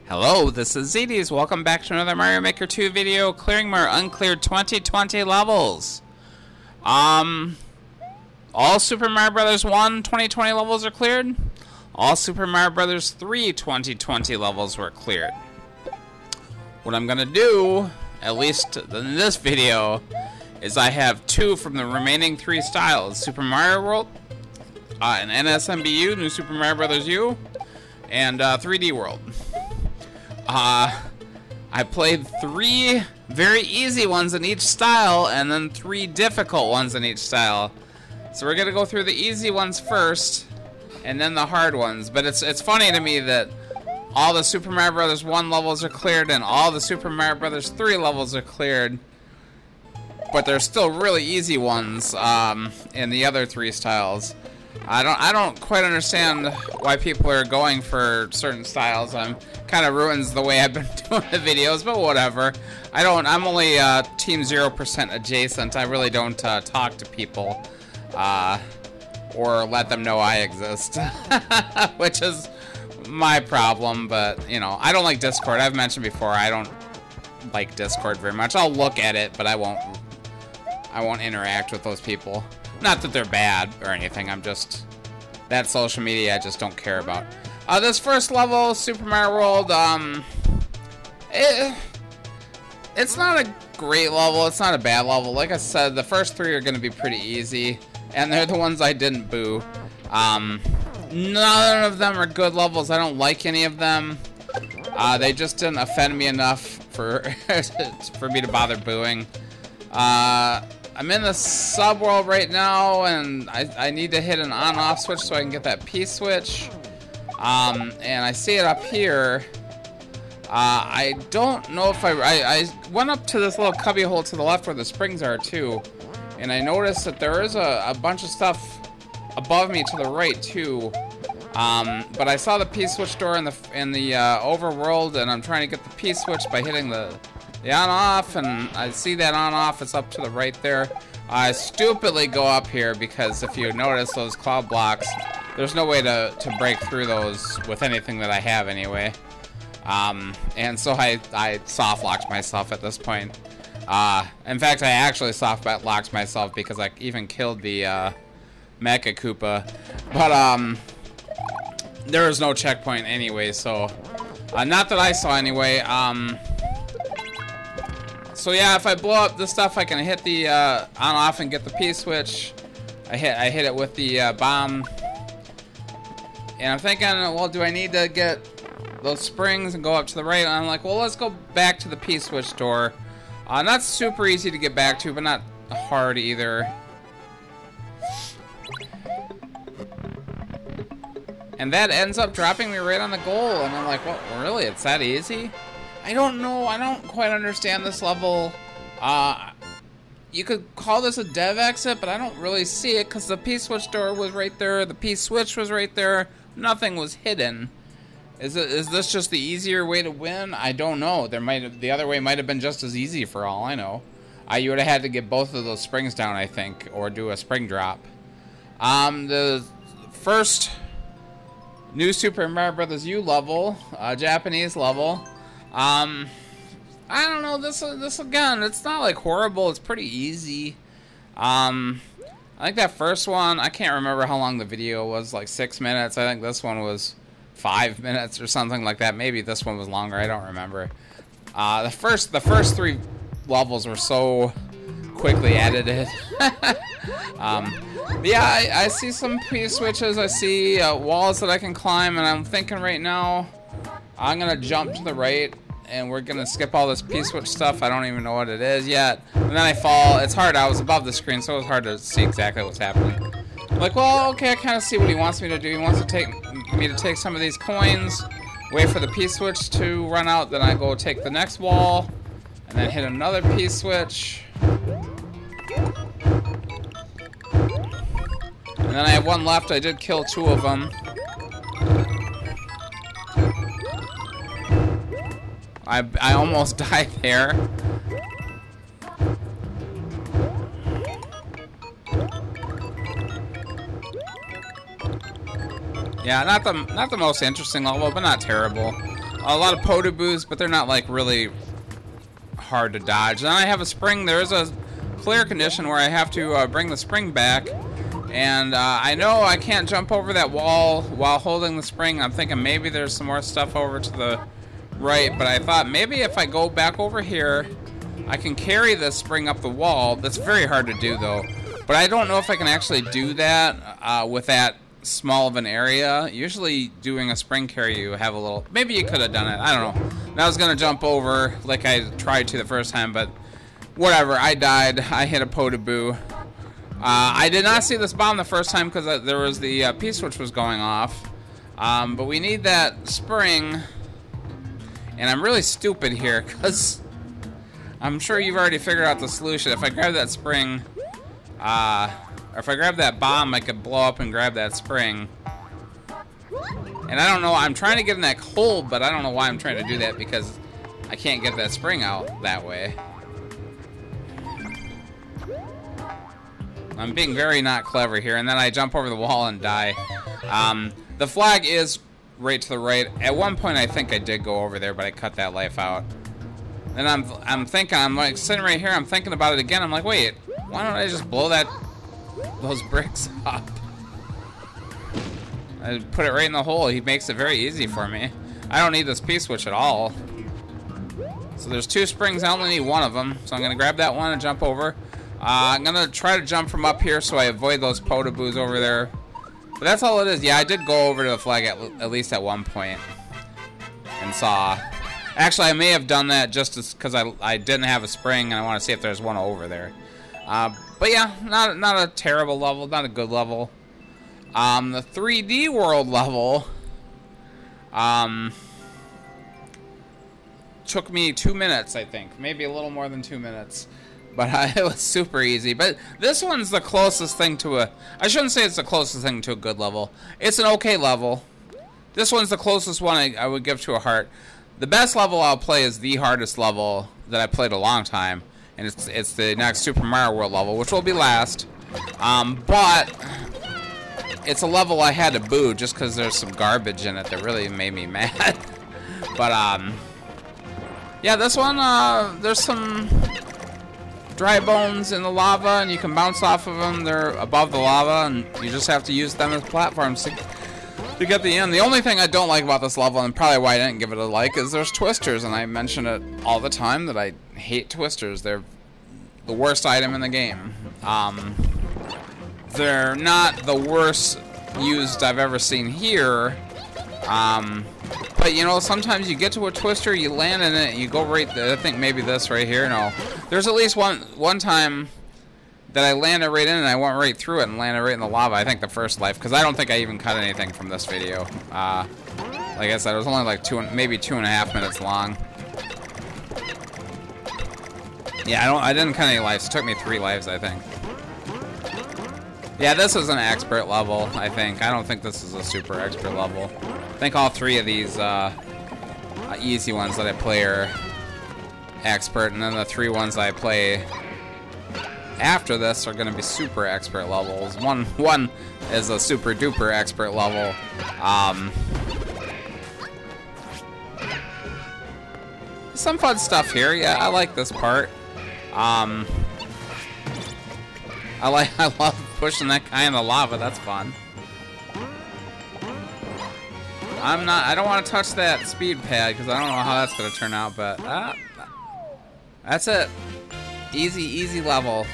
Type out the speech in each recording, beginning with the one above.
Hello, this is ZDs. Welcome back to another Mario Maker 2 video, clearing more Uncleared 2020 levels. All Super Mario Bros. 1 2020 levels are cleared. All Super Mario Bros. 3 2020 levels were cleared. What I'm gonna do, at least in this video, is I have 2 from the remaining 3 styles: Super Mario World, and NSMBU, New Super Mario Bros. U, and 3D World. I played 3 very easy ones in each style, and then 3 difficult ones in each style. So we're gonna go through the easy ones first, and then the hard ones. But it's funny to me that all the Super Mario Bros. 1 levels are cleared, and all the Super Mario Bros. 3 levels are cleared, but there's still really easy ones in the other 3 styles. I don't quite understand why people are going for certain styles. Kind of ruins the way I've been doing the videos, but whatever. I'm only Team 0% adjacent. I really don't talk to people or let them know I exist, which is my problem. But you know, I don't like Discord. I've mentioned before I don't like Discord very much. I'll look at it, but I won't interact with those people. Not that they're bad or anything, that social media I just don't care about. This first level, Super Mario World, it's not a great level, it's not a bad level. Like I said, the first 3 are going to be pretty easy, and they're the ones I didn't boo. None of them are good levels, I don't like any of them. They just didn't offend me enough for me to bother booing. I'm in the sub-world right now, and I need to hit an on-off switch so I can get that P-switch. And I see it up here. I don't know if I went up to this little cubby hole to the left where the springs are, too. And I noticed that there is a bunch of stuff above me to the right, too. But I saw the P-switch door in the overworld, and I'm trying to get the P-switch by hitting the on-off, and I see that on-off is up to the right there. I stupidly go up here because if you notice those cloud blocks, there's no way to break through those with anything that I have anyway. And so I soft-locked myself at this point. In fact, I actually soft-locked myself because I even killed the Mecha Koopa. But there was no checkpoint anyway, so not that I saw anyway. So yeah, if I blow up this stuff, I can hit the on-off and get the P-switch. I hit it with the bomb. And I'm thinking, well, do I need to get those springs and go up to the right? And I'm like, well, let's go back to the P-switch door. Not super easy to get back to, but not hard either. And that ends up dropping me right on the goal. And I'm like, well, really? It's that easy? I don't know. I don't quite understand this level. You could call this a dev exit, but I don't really see it because the P-switch door was right there. The P-switch was right there. Nothing was hidden. Is this just the easier way to win? I don't know. The other way might have been just as easy for all I know. You would have had to get both of those springs down, I think, or do a spring drop. The first new Super Mario Bros. U level, Japanese level. I don't know, this again, it's not like horrible, it's pretty easy. I think that first one, I can't remember how long the video was, like 6 minutes. I think this one was 5 minutes or something like that. Maybe this one was longer, I don't remember. The first 3 levels were so quickly edited. Yeah, I see some P-switches, I see walls that I can climb, and I'm thinking right now, I'm gonna jump to the right, and we're gonna skip all this P-switch stuff. I don't even know what it is yet. And then I fall. It's hard. I was above the screen, so it was hard to see exactly what's happening. I'm like, well, okay, I kind of see what he wants me to do. He wants to take me to take some of these coins, wait for the P-switch to run out, then I go take the next wall, and then hit another P-switch. And then I have 1 left. I did kill 2 of them. I almost died there. Yeah, not the most interesting level, but not terrible. a lot of Podoboos, but they're not like really hard to dodge. Then I have a spring. There is a clear condition where I have to bring the spring back, and I know I can't jump over that wall while holding the spring. I'm thinking maybe there's some more stuff over to the right, but I thought maybe if I go back over here, I can carry this spring up the wall. That's very hard to do though, but I don't know if I can actually do that with that small of an area. Usually doing a spring carry, you have a little, maybe you could have done it, I don't know. And I was gonna jump over like I tried to the first time, but whatever, I died. I hit a Podoboo. I did not see this bomb the first time because there was the P-switch was going off, but we need that spring, and I'm really stupid here because I'm sure you've already figured out the solution. If I grab that spring, or if I grab that bomb, I could blow up and grab that spring. And I don't know, I'm trying to get in that hole, but I don't know why I'm trying to do that because I can't get that spring out that way. I'm being very not clever here, and then I jump over the wall and die. The flag is right to the right. At one point I think I did go over there, but I cut that life out. And I'm thinking, I'm like sitting right here, I'm thinking about it again. I'm like, wait, why don't I just blow those bricks up? I put it right in the hole. He makes it very easy for me. I don't need this P-switch at all. So there's 2 springs, I only need one of them. So I'm gonna grab that one and jump over. I'm gonna try to jump from up here so I avoid those Podoboos over there. But that's all it is. Yeah, I did go over to the flag at least at one point and saw. Actually, I may have done that just because I didn't have a spring and I want to see if there's one over there. But yeah, not a terrible level, not a good level. The 3D world level took me 2 minutes, I think, maybe a little more than 2 minutes. But it was super easy. But this one's the closest thing to a... I shouldn't say it's the closest thing to a good level. It's an okay level. This one's the closest one I would give to a heart. The best level I'll play is the hardest level that I played a long time. And it's the next Super Mario World level, which will be last. But it's a level I had to boo just because there's some garbage in it that really made me mad. But, yeah, this one, there's some dry bones in the lava, and you can bounce off of them. They're above the lava, and you just have to use them as platforms to get the end. The only thing I don't like about this level, and probably why I didn't give it a like, is there's twisters, and I mention it all the time that I hate twisters. They're the worst item in the game. They're not the worst used I've ever seen here. But you know, sometimes you get to a twister, you land in it, and you go right there. I think maybe this right here. No, there's at least one time that I landed right in and I went right through it and landed right in the lava. I think the first life, because I don't think I even cut anything from this video. Like I said, it was only like maybe 2.5 minutes long. Yeah, I didn't cut any lives. It took me 3 lives, I think. Yeah, this is an expert level, I think. I don't think this is a super expert level. I think all 3 of these easy ones that I play are expert, and then the 3 ones I play after this are going to be super expert levels. One is a super duper expert level. Some fun stuff here. Yeah, I like this part. I love pushing that guy in the lava. That's fun. I don't want to touch that speed pad because I don't know how that's going to turn out, but that's it. Easy level.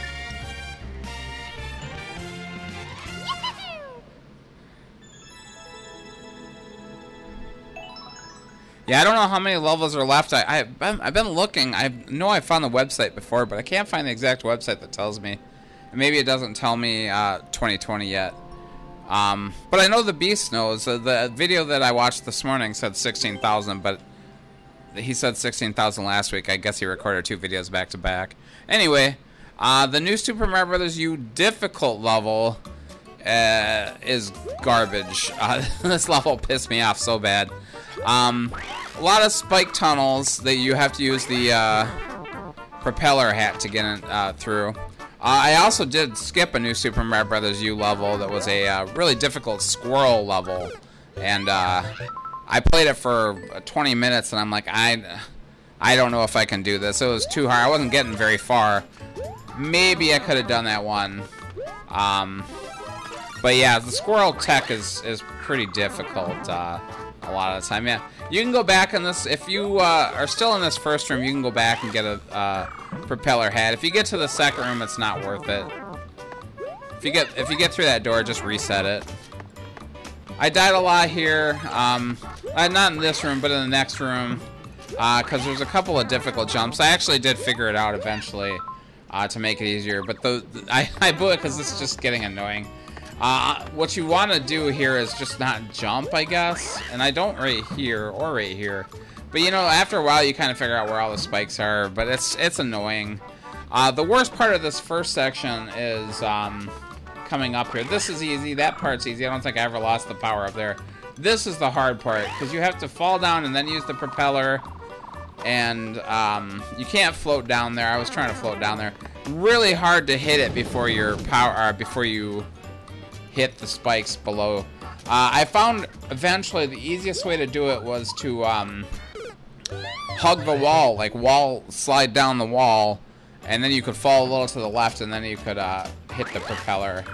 Yeah, I don't know how many levels are left. I've been looking. I know I found the website before, but I can't find the exact website that tells me. And maybe it doesn't tell me 2020 yet. But I know the Beast knows. The video that I watched this morning said 16,000, but he said 16,000 last week. I guess he recorded 2 videos back to back. Anyway, the new Super Mario Bros. U difficult level is garbage. This level pissed me off so bad. A lot of spike tunnels that you have to use the propeller hat to get in, through. I also did skip a new Super Mario Bros. U level that was a really difficult squirrel level, and I I played it for 20 minutes, and I'm like, I don't know if I can do this. It was too hard. I wasn't getting very far. Maybe I could have done that one. But yeah, the squirrel tech is pretty difficult a lot of the time. Yeah, you can go back in this. If you are still in this first room, you can go back and get a propeller hat. If you get to the second room, it's not worth it. If you get through that door, just reset it. I died a lot here. Not in this room, but in the next room, because there's a couple of difficult jumps. I actually did figure it out eventually to make it easier, but I blew it because it's just getting annoying. What you want to do here is just not jump, I guess. And I don't right here or right here. But you know, after a while, you kind of figure out where all the spikes are. But it's annoying. The worst part of this first section is coming up here. This is easy. That part's easy. I don't think I ever lost the power up there. This is the hard part because you have to fall down and then use the propeller. And you can't float down there. I was trying to float down there. Really hard to hit it before your before you hit the spikes below. I found eventually the easiest way to do it was to hug the wall, like slide down the wall, and then you could fall a little to the left, and then you could hit the propeller.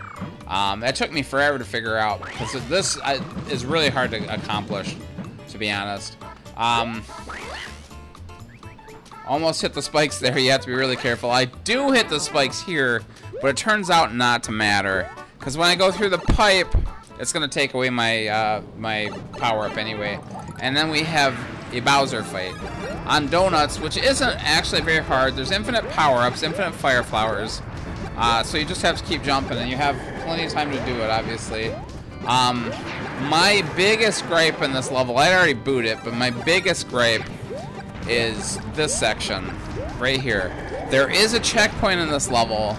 That took me forever to figure out because this is really hard to accomplish, to be honest. Almost hit the spikes there. You have to be really careful. I do hit the spikes here, but it turns out not to matter. Because when I go through the pipe, it's going to take away my my power-up anyway. And then we have a Bowser fight on donuts, which isn't actually very hard. There's infinite power-ups, infinite fire flowers. So you just have to keep jumping, and you have plenty of time to do it, obviously. My biggest gripe in this level, I'd already booed it, but my biggest gripe is this section right here. There is a checkpoint in this level.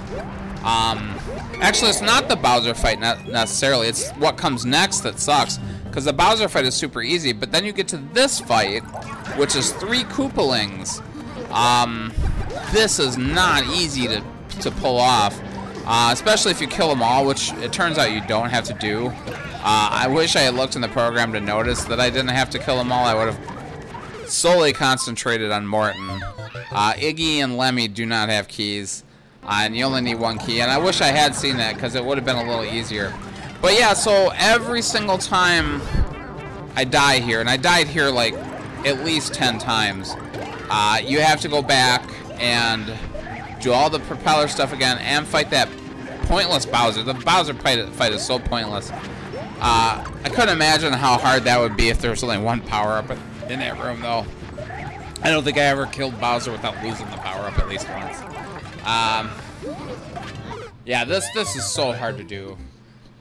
Actually, it's not the Bowser fight necessarily. It's what comes next that sucks. Because the Bowser fight is super easy, but then you get to this fight, which is 3 Koopalings. This is not easy to pull off, especially if you kill them all, which it turns out you don't have to do. I wish I had looked in the program to notice that I didn't have to kill them all. I would have solely concentrated on Morton. Iggy and Lemmy do not have keys. And you only need 1 key, and I wish I had seen that because it would have been a little easier. But yeah, so every single time I die here, and I died here like at least 10 times, you have to go back and do all the propeller stuff again and fight that pointless Bowser. The Bowser fight is so pointless. I couldn't imagine how hard that would be if there was only 1 power-up in that room, though. I don't think I ever killed Bowser without losing the power-up at least once. Yeah, this is so hard to do.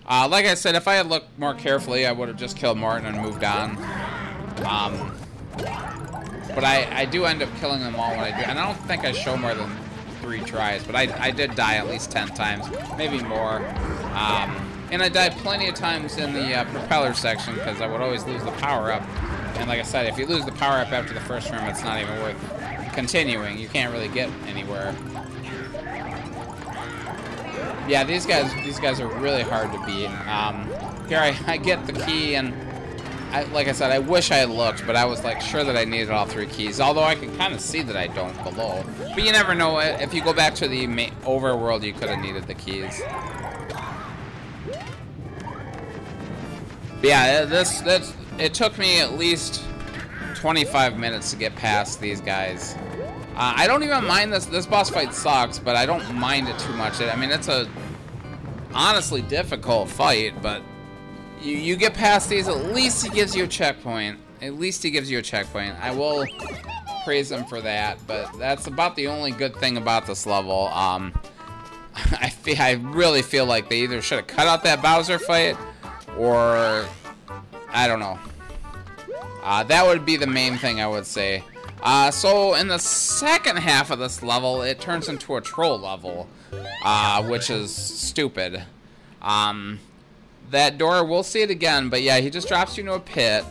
Like I said, if I had looked more carefully, I would have just killed Morton and moved on. But I do end up killing them all when I do. And I don't think I show more than 3 tries, but I did die at least 10 times, maybe more. And I died plenty of times in the propeller section because I would always lose the power-up. And like I said, if you lose the power-up after the first room, it's not even worth continuing. You can't really get anywhere. Yeah, these guys are really hard to beat. Here I get the key, and like I said, I wish I had looked, but I was like sure that I needed all 3 keys. Although I can kind of see that I don't below. But you never know. If you go back to the overworld, you could have needed the keys. But yeah, it took me at least 25 minutes to get past these guys. I don't even mind this boss fight sucks, but I don't mind it too much. I mean, it's a honestly difficult fight, but you get past these, at least he gives you a checkpoint. At least he gives you a checkpoint. I will praise him for that, but that's about the only good thing about this level. I really feel like they either should have cut out that Bowser fight, or I don't know. That would be the main thing I would say. So in the second half of this level, it turns into a troll level, which is stupid. That door, we'll see it again, but yeah, he just drops you into a pit.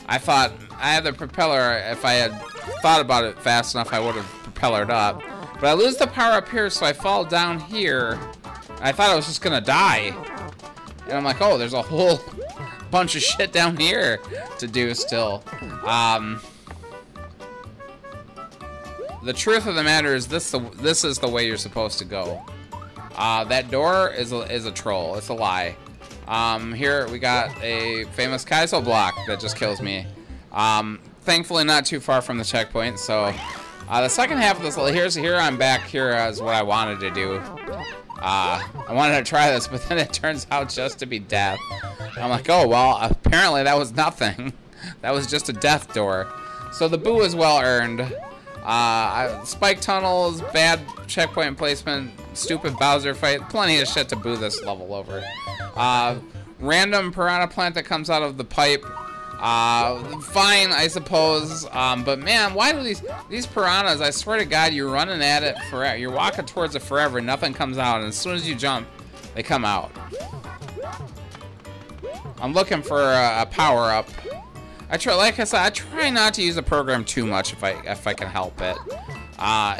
I thought I had the propeller. If I had thought about it fast enough, I would have propellered up. But I lose the power up here, so I fall down here. I thought I was just gonna die. And I'm like, oh, there's a whole bunch of shit down here to do still. The truth of the matter is this is the way you're supposed to go. That door is a troll. It's a lie. Here we got a famous Kaizo block that just kills me. Thankfully not too far from the checkpoint, so the second half of this, here I'm back here as what I wanted to do. I wanted to try this, but then it turns out just to be death. I'm like, oh, well, apparently that was nothing. That was just a death door. So the boo is well earned. Spike tunnels, bad checkpoint placement, stupid Bowser fight, plenty of shit to boo this level over. Random piranha plant that comes out of the pipe. Fine, I suppose. But man, why do these piranhas, I swear to God, you're running at it forever. You're walking towards it forever, nothing comes out, and as soon as you jump, they come out. I'm looking for a power-up. Like I said, I try not to use the program too much if I can help it.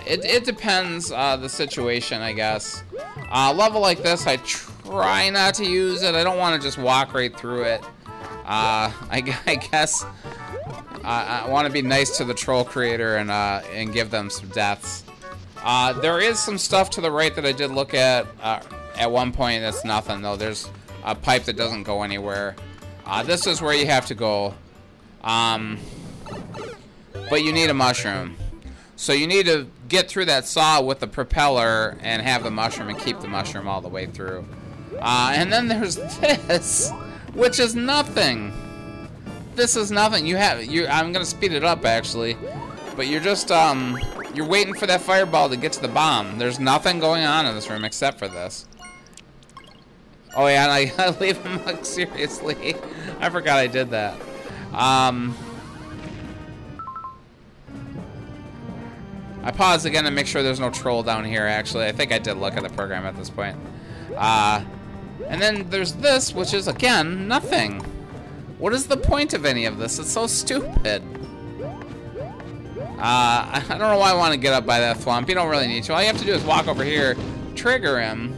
It depends the situation, I guess. Level like this, I try not to use it. I don't want to just walk right through it. I guess I want to be nice to the troll creator and give them some deaths. There is some stuff to the right that I did look at one point. That's nothing though. There's a pipe that doesn't go anywhere. This is where you have to go. But you need a mushroom. So you need to get through that saw with the propeller and have the mushroom and keep the mushroom all the way through. And then there's this, which is nothing. This is nothing. I'm gonna speed it up actually, but you're just you're waiting for that fireball to get to the bomb. There's nothing going on in this room except for this. Oh yeah, and I leave him like seriously. I forgot I did that. I paused again to make sure there's no troll down here, actually. I think I did look at the program at this point. And then there's this, which is, again, nothing. What is the point of any of this? It's so stupid. I don't know why I want to get up by that thwomp. You don't really need to. All you have to do is walk over here, trigger him.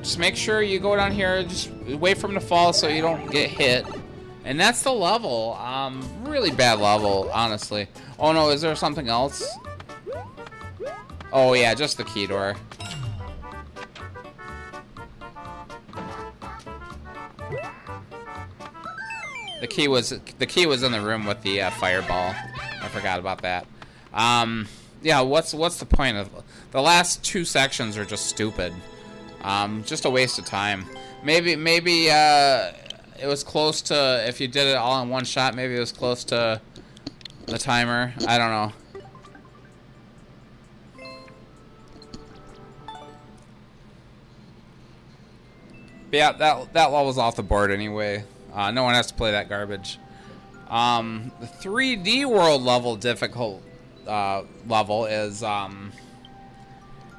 Just make sure you go down here, just wait for him to fall so you don't get hit. And that's the level. Really bad level, honestly. Oh no, is there something else? Oh yeah, just the key door. The key was in the room with the fireball. I forgot about that. Yeah, what's the point of the last two sections are just stupid. Just a waste of time. Maybe it was close to, if you did it all in one shot, maybe it was close to the timer. I don't know. But yeah, that level's off the board anyway. No one has to play that garbage. The 3D world level difficult level is not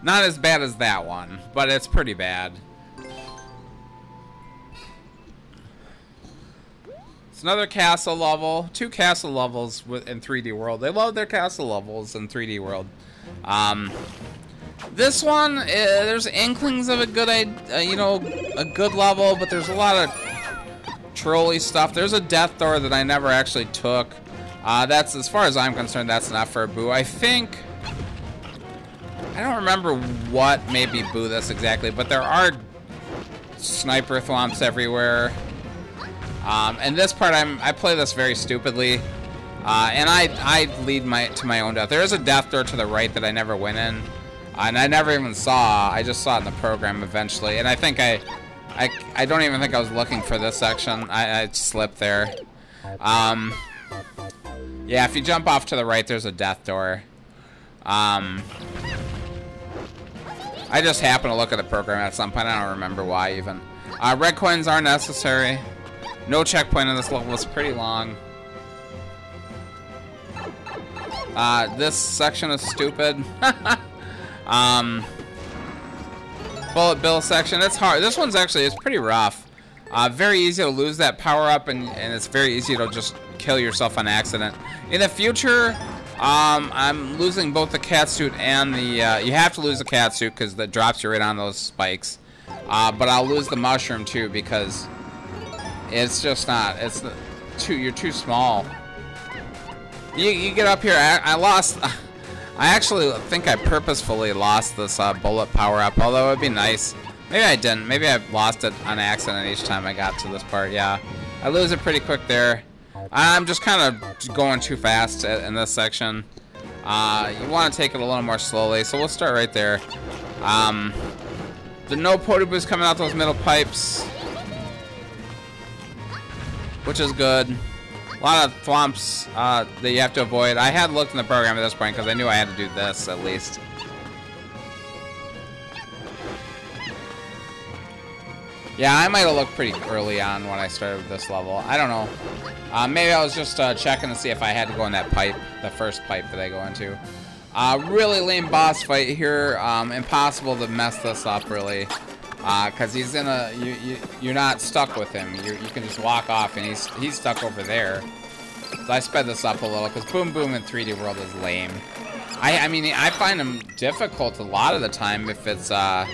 as bad as that one, but it's pretty bad. It's another castle level. 2 castle levels in 3D world. They love their castle levels in 3D world. This one, there's inklings of a good, a good level, but there's a lot of trolley stuff. There's a death door that I never actually took. That's, as far as I'm concerned, that's not for a boo. I don't remember what made me boo this exactly, but there are sniper thwomps everywhere. And this part, I play this very stupidly, and I lead to my own death. There is a death door to the right that I never went in, and I never even saw. I just saw it in the program eventually, and I think I don't even think I was looking for this section. I slipped there. Yeah, if you jump off to the right, there's a death door. I just happened to look at the program at some point. I don't remember why even. Red coins are necessary. No checkpoint in this level is pretty long. This section is stupid. Bullet bill section, it's hard. This one's actually, it's pretty rough. Very easy to lose that power up, and it's very easy to just kill yourself on accident. In the future, I'm losing both the catsuit and the, you have to lose the catsuit because that drops you right on those spikes. But I'll lose the mushroom too because It's just not. It's too. You're too small. You get up here. I lost. I actually think I purposefully lost this bullet power up. Although it'd be nice. Maybe I didn't. Maybe I lost it on accident each time I got to this part. Yeah, I lose it pretty quick there. I'm just kind of going too fast in this section. You want to take it a little more slowly, so we'll start right there. The no Potiboo's coming out those middle pipes, which is good. A lot of thwomps that you have to avoid. I had looked in the program at this point because I knew I had to do this at least. Yeah, I might have looked pretty early on when I started with this level. I don't know. Maybe I was just checking to see if I had to go in that pipe, the first pipe that I go into. Really lame boss fight here. Impossible to mess this up, really. Because he's in a... You're not stuck with him. You can just walk off, and he's stuck over there. So I sped this up a little, because Boom Boom in 3D World is lame. I mean, I find him difficult a lot of the time if it's a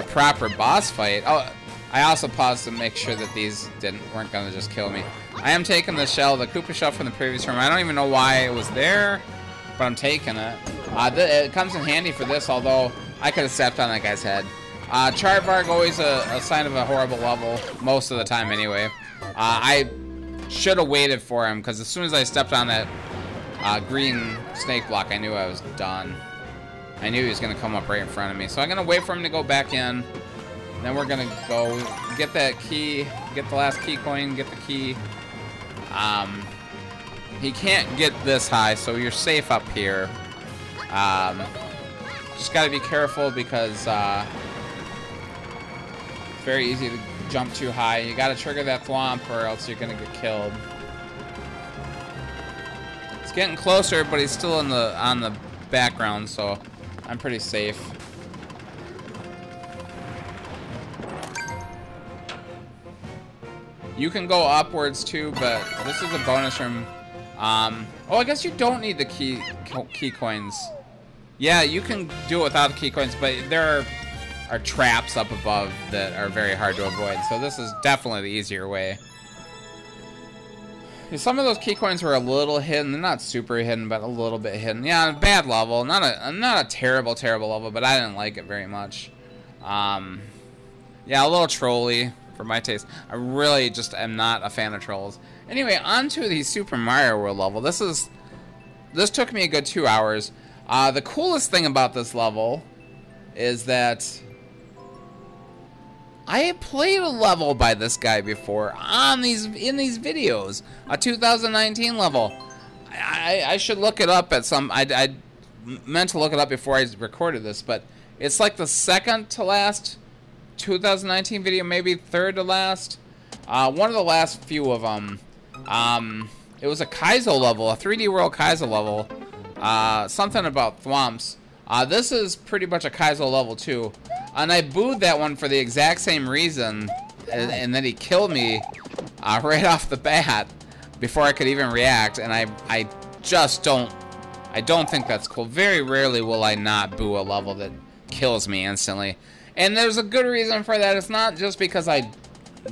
proper boss fight. Oh, I also paused to make sure that these weren't gonna just kill me. I am taking the shell, the Koopa shell from the previous room. I don't even know why it was there, but I'm taking it. It comes in handy for this, although I could have stepped on that guy's head. Charvarg, always a sign of a horrible level, most of the time anyway. I should have waited for him, because as soon as I stepped on that green snake block, I knew I was done. I knew he was going to come up right in front of me. So I'm going to wait for him to go back in. Then we're going to go get that key, get the last key coin, get the key. He can't get this high, so you're safe up here. Just got to be careful because it's very easy to jump too high. You got to trigger that thwomp or else you're going to get killed. It's getting closer, but he's still on the background, so I'm pretty safe. You can go upwards too, but this is a bonus room. Oh, I guess you don't need the key coins. Yeah, you can do it without the key coins, but there are traps up above that are very hard to avoid. So this is definitely the easier way. Some of those key coins were a little hidden. They're not super hidden, but a little bit hidden. Yeah, bad level. Not a terrible level, but I didn't like it very much. Yeah, a little trolly for my taste. I really just am not a fan of trolls. Anyway, on to the Super Mario World level. This took me a good 2 hours. The coolest thing about this level is that I had played a level by this guy before in these videos, a 2019 level. I should look it up at some. I meant to look it up before I recorded this, but it's like the second to last 2019 video, maybe third to last. One of the last few of them. It was a Kaizo level, a 3D World Kaizo level. Something about thwomps. This is pretty much a Kaizo level too. And I booed that one for the exact same reason, and then he killed me right off the bat before I could even react. And I don't think that's cool. Very rarely will I not boo a level that kills me instantly. And there's a good reason for that. It's not just because I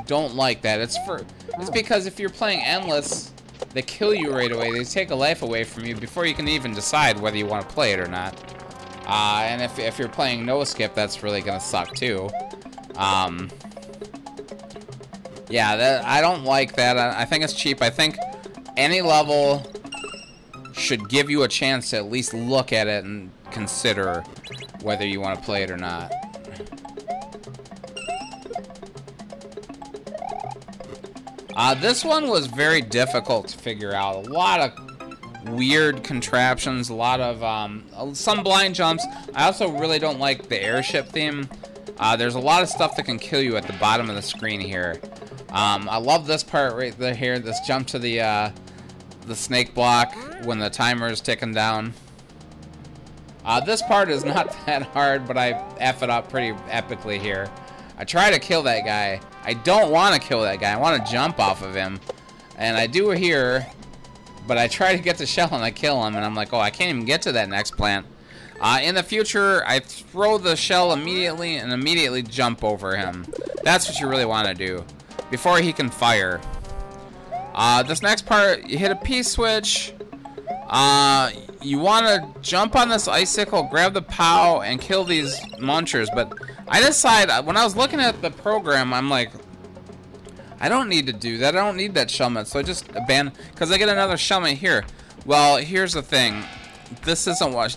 don't like that. It's because if you're playing endless, they kill you right away. They take a life away from you before you can even decide whether you want to play it or not. And if you're playing no skip, that's really gonna suck too. Yeah, I don't like that. I think it's cheap. I think any level should give you a chance to at least look at it and consider whether you want to play it or not. This one was very difficult to figure out. A lot of weird contraptions, a lot of some blind jumps. I also really don't like the airship theme. There's a lot of stuff that can kill you at the bottom of the screen here. I love this part right there here, this jump to the snake block when the timer is ticking down. This part is not that hard, but I F it up pretty epically here. I try to kill that guy. I don't want to kill that guy. I want to jump off of him. And I do here, but I try to get the shell and I kill him, and I'm like, oh, I can't even get to that next plant. In the future, I throw the shell immediately and immediately jump over him. That's what you really want to do. before he can fire. This next part, you hit a P switch. You want to jump on this icicle, grab the POW, and kill these munchers. But I decided, when I was looking at the program, I'm like, I don't need to do that. I don't need that shellmet. So I just abandoned, because I get another shellmet here. Well, here's the thing. This isn't what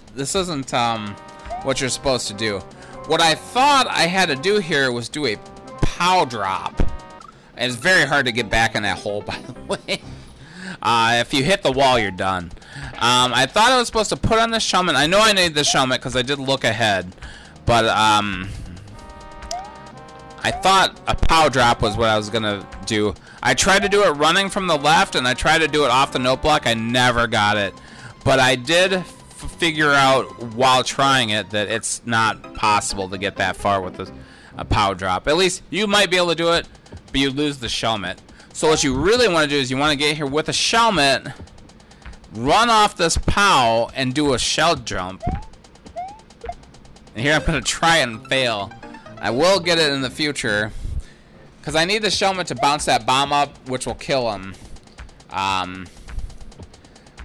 you're supposed to do. What I thought I had to do here was do a POW drop. And it's very hard to get back in that hole, by the way. If you hit the wall, you're done. I thought I was supposed to put on the shellmet. I know I need the shellmet because I did look ahead. But I thought a POW drop was what I was going to do. I tried to do it running from the left, and I tried to do it off the note block. I never got it. But I did figure out while trying it that it's not possible to get that far with a POW drop. At least you might be able to do it, but you lose the shellmet. So what you really want to do is you want to get here with a shellmet, run off this POW, and do a shell jump. And here I'm going to try and fail. I will get it in the future, because I need the shellmet to bounce that bomb up, which will kill him.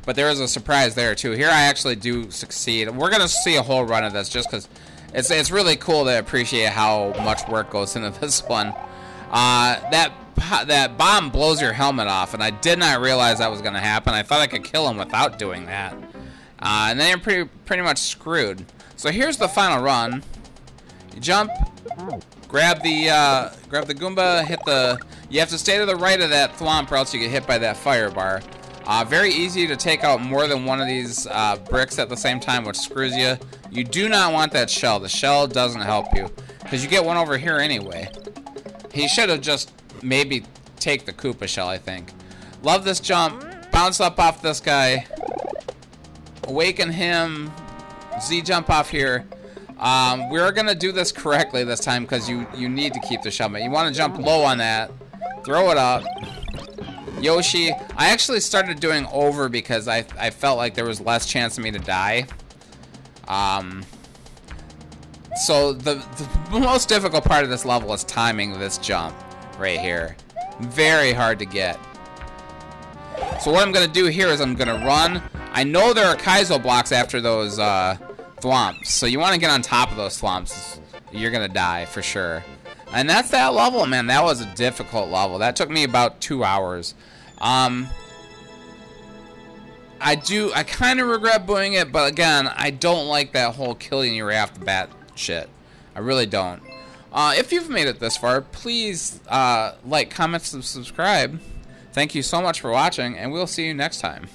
But there is a surprise there too. Here I actually do succeed. We're going to see a whole run of this just because it's really cool to appreciate how much work goes into this one. That bomb blows your helmet off, and I did not realize that was going to happen. I thought I could kill him without doing that. And then you're pretty much screwed. So here's the final run. You jump, grab the Goomba, hit the... You have to stay to the right of that thwomp or else you get hit by that fire bar. Very easy to take out more than one of these bricks at the same time, which screws you. You do not want that shell. The shell doesn't help you, because you get one over here anyway. He should have just maybe take the Koopa shell, I think. Love this jump. Bounce up off this guy. Awaken him. Z-jump off here. We're going to do this correctly this time, because you need to keep the shellmet. You want to jump low on that. Throw it up. Yoshi, I actually started doing over because I felt like there was less chance of me to die. So the most difficult part of this level is timing this jump right here. Very hard to get. So what I'm going to do here is I'm going to run. I know there are Kaizo blocks after those thwomps, so you want to get on top of those thwomps. You're going to die for sure. And that's that level, man. That was a difficult level. That took me about 2 hours. I kind of regret doing it, but again, I don't like that whole killing you right off the bat shit. I really don't. If you've made it this far, please like, comment, and subscribe. Thank you so much for watching, and we'll see you next time.